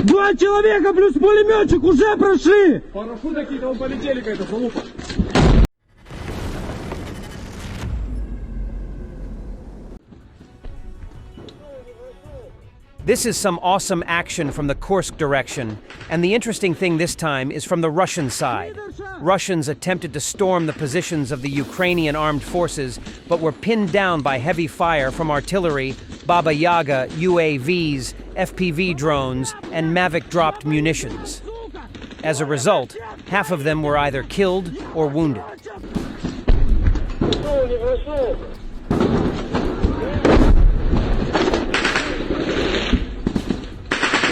Два человека плюс пулеметчик уже прошли! Парашюты какие-то, полетели какая-то залупа. This is some awesome action from the Kursk direction, and the interesting thing this time is from the Russian side. Russians attempted to storm the positions of the Ukrainian armed forces, but were pinned down by heavy fire from artillery, Baba Yaga, UAVs, FPV drones, and Mavic-dropped munitions. As a result, half of them were either killed or wounded.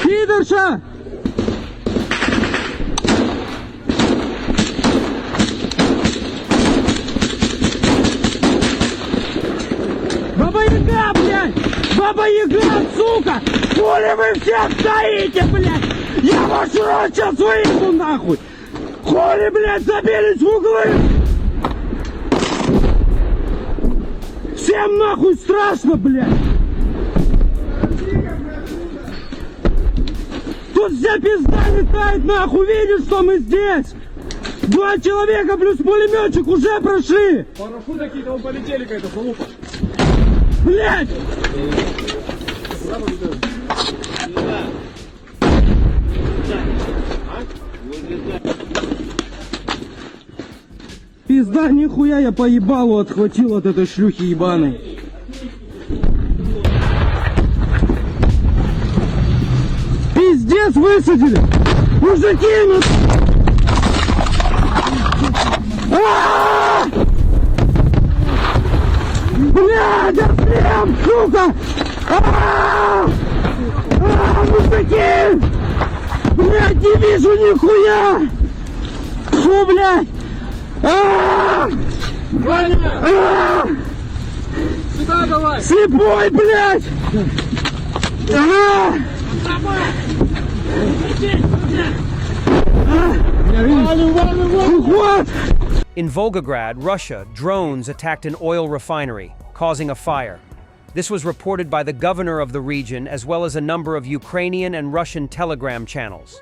Пидорша! Баба Яга, блядь! Баба Яга, сука! Хули вы все стоите, блядь! Я ваш рот сейчас выйду, нахуй! Хули, блядь, забились в углы! Всем нахуй страшно, блядь! Тут вся пизда летает, нахуй, видишь, что мы здесь? Два человека плюс пулеметчик уже прошли! Парашюты какие-то, полетели какая-то залупа. Блять! Пизда, нихуя я по ебалу отхватил от этой шлюхи ебаной. Пиздец высадили! Мужики, ну... Блядь, отстрем, сука! Мужики! Блядь, не вижу нихуя! Фу, блядь! Сюда давай! Слепой, блядь! In Volgograd, Russia, drones attacked an oil refinery, causing a fire. This was reported by the governor of the region as well as a number of Ukrainian and Russian telegram channels.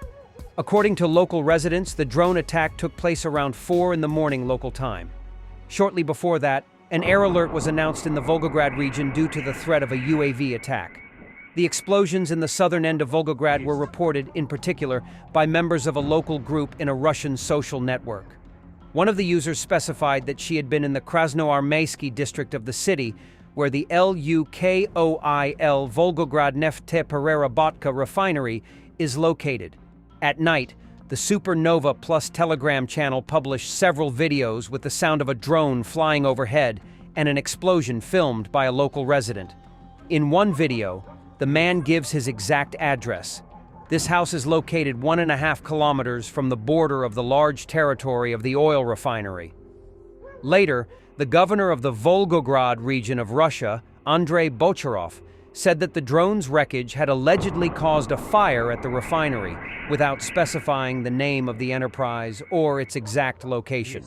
According to local residents, the drone attack took place around 4 in the morning local time. Shortly before that, an air alert was announced in the Volgograd region due to the threat of a UAV attack. The explosions in the southern end of Volgograd were reported, in particular, by members of a local group in a Russian social network. One of the users specified that she had been in the Krasnoarmeysky district of the city, where the LUKOIL Volgograd Neftepererobotka refinery is located. At night, the Supernova Plus Telegram channel published several videos with the sound of a drone flying overhead and an explosion filmed by a local resident. In one video, the man gives his exact address. This house is located 1.5 kilometers from the border of the large territory of the oil refinery. Later, the governor of the Volgograd region of Russia, Andrei Bocharov, said that the drone's wreckage had allegedly caused a fire at the refinery, without specifying the name of the enterprise or its exact location.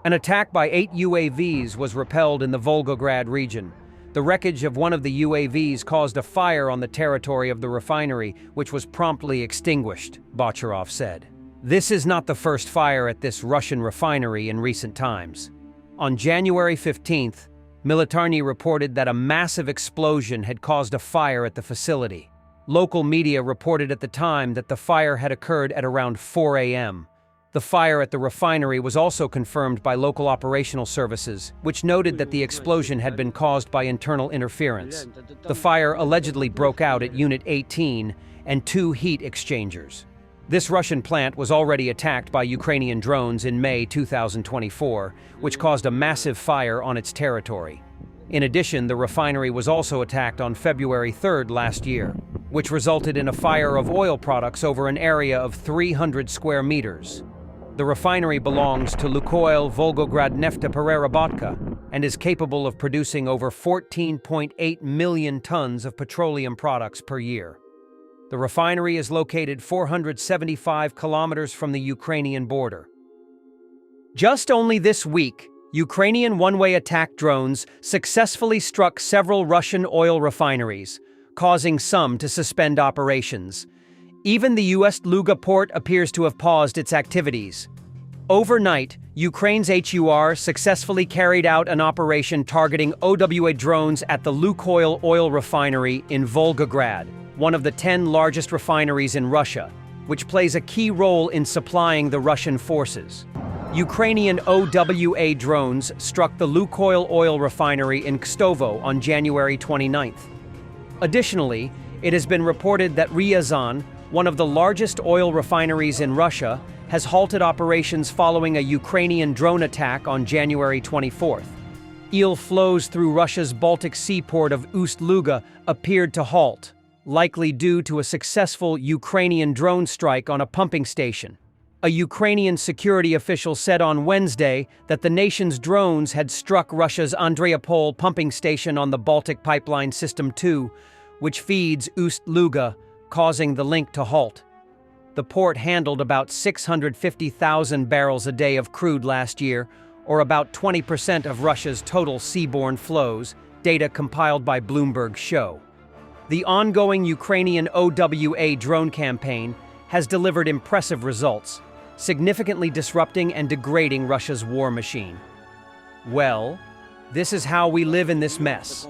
An attack by 8 UAVs was repelled in the Volgograd region. The wreckage of one of the UAVs caused a fire on the territory of the refinery, which was promptly extinguished, Bocharov said. This is not the first fire at this Russian refinery in recent times. On January 15th, Militarny reported that a massive explosion had caused a fire at the facility. Local media reported at the time that the fire had occurred at around 4 a.m. The fire at the refinery was also confirmed by local operational services, which noted that the explosion had been caused by internal interference. The fire allegedly broke out at Unit 18 and 2 heat exchangers. This Russian plant was already attacked by Ukrainian drones in May 2024, which caused a massive fire on its territory. In addition, the refinery was also attacked on February 3rd last year, which resulted in a fire of oil products over an area of 300 square meters. The refinery belongs to Lukoil Volgograd Neftepererobotka and is capable of producing over 14.8 million tons of petroleum products per year. The refinery is located 475 kilometers from the Ukrainian border. Just only this week, Ukrainian one-way attack drones successfully struck several Russian oil refineries, causing some to suspend operations. Even the Ust-Luga port appears to have paused its activities. Overnight, Ukraine's HUR successfully carried out an operation targeting OWA drones at the Lukoil oil refinery in Volgograd, one of the 10 largest refineries in Russia, which plays a key role in supplying the Russian forces. Ukrainian OWA drones struck the Lukoil oil refinery in Kstovo on January 29th. Additionally, it has been reported that Ryazan, one of the largest oil refineries in Russia, has halted operations following a Ukrainian drone attack on January 24th. Oil flows through Russia's Baltic Sea port of Ust-Luga appeared to halt, likely due to a successful Ukrainian drone strike on a pumping station. A Ukrainian security official said on Wednesday that the nation's drones had struck Russia's Andreapol pumping station on the Baltic Pipeline System 2, which feeds Ust-Luga, causing the link to halt. The port handled about 650,000 barrels a day of crude last year, or about 20% of Russia's total seaborne flows, data compiled by Bloomberg show. The ongoing Ukrainian OWA drone campaign has delivered impressive results, significantly disrupting and degrading Russia's war machine. Well, this is how we live in this mess.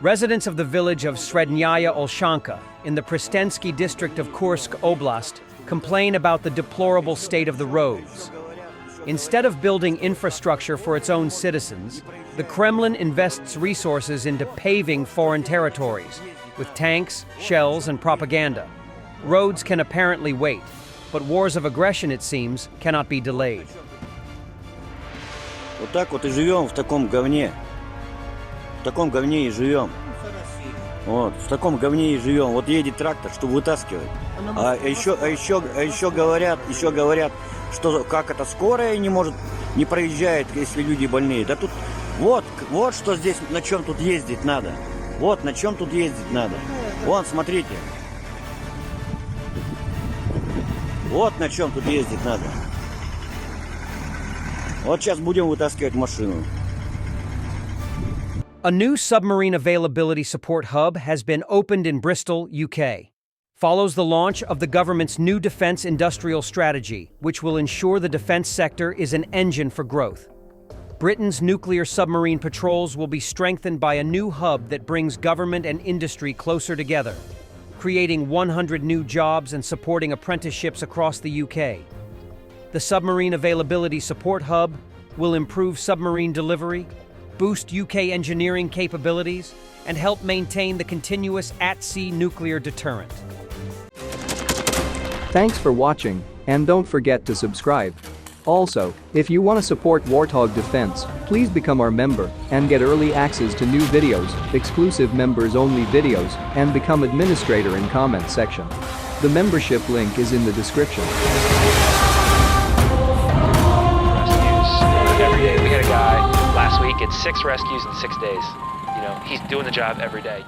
Residents of the village of Srednyaya Olshanka in the Pristensky district of Kursk Oblast complain about the deplorable state of the roads. Instead of building infrastructure for its own citizens, the Kremlin invests resources into paving foreign territories with tanks, shells, and propaganda. Roads can apparently wait, but wars of aggression, it seems, cannot be delayed. Вот так вот и живем в таком говне. В таком говне и живем. Вот, в таком говне и живем. Вот едет трактор, чтобы вытаскивать. А еще говорят, что как это скорая не проезжает, если люди больные. Да тут вот что здесь, на чем тут ездить надо. Вот на чем тут ездить надо. Вон, смотрите. Вот на чем тут ездить надо. Вот сейчас будем вытаскивать машину. A new submarine availability support hub has been opened in Bristol, UK. Follows the launch of the government's new defense industrial strategy, which will ensure the defense sector is an engine for growth. Britain's nuclear submarine patrols will be strengthened by a new hub that brings government and industry closer together, creating 100 new jobs and supporting apprenticeships across the UK. The Submarine Availability Support Hub will improve submarine delivery, boost UK engineering capabilities, and help maintain the continuous at-sea nuclear deterrent. Thanks for watching, and don't forget to subscribe. Also, if you want to support Warthog Defense, please become our member and get early access to new videos, exclusive members-only videos, and become administrator in comment section. The membership link is in the description. Every day. We had a guy last week, it's 6 rescues in 6 days. You know, he's doing the job every day.